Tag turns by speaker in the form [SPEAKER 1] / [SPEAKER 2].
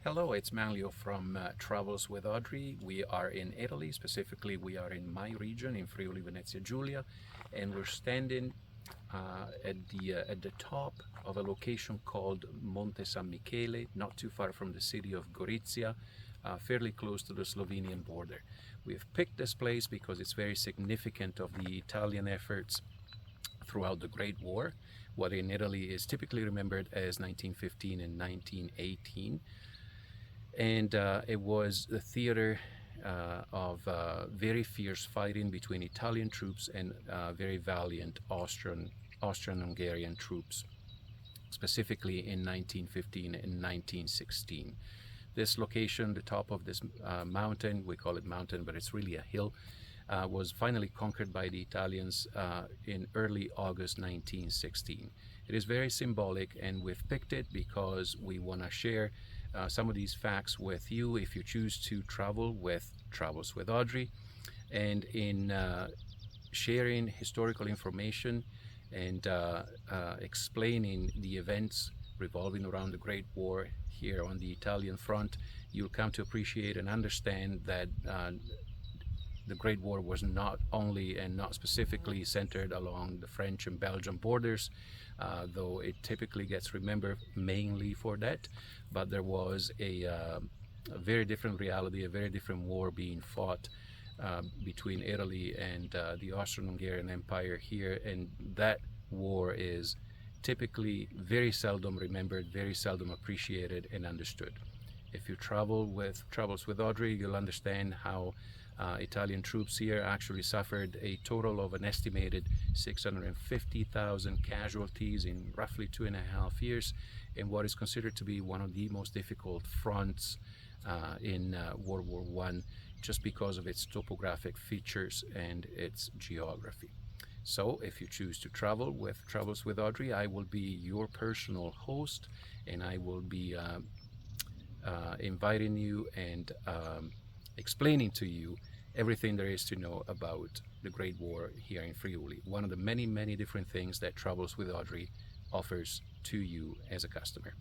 [SPEAKER 1] Hello, it's Manlio from Travels with Audrey. We are in Italy, specifically we are in my region in Friuli-Venezia Giulia, and we're standing at the top of a location called Monte San Michele, not too far from the city of Gorizia, fairly close to the Slovenian border. We've picked this place because it's very significant of the Italian efforts throughout the Great War, what in Italy is typically remembered as 1915 and 1918. And it was the theater of very fierce fighting between Italian troops and very valiant Austrian-Hungarian troops, specifically in 1915 and 1916. This location, the top of this mountain, we call it mountain, but it's really a hill, was finally conquered by the Italians in early August 1916. It is very symbolic, and we've picked it because we want to share some of these facts with you if you choose to travel with Travels with Audrey. And in sharing historical information and explaining the events revolving around the Great War here on the Italian front, you'll come to appreciate and understand that the Great War was not only and not specifically centered along the French and Belgian borders, though it typically gets remembered mainly for that, but there was a very different reality, a very different war being fought between Italy and the Austrian-Hungarian Empire here, and that war is typically very seldom remembered, very seldom appreciated and understood. If you Travels with Audrey, you'll understand how Italian troops here actually suffered a total of an estimated 650,000 casualties in roughly 2.5 years, in what is considered to be one of the most difficult fronts in World War I, just because of its topographic features and its geography. So if you choose to Travels with Audrey, I will be your personal host, and I will be inviting you and explaining to you everything there is to know about the Great War here in Friuli, one of the many different things that Travels with Audrey offers to you as a customer.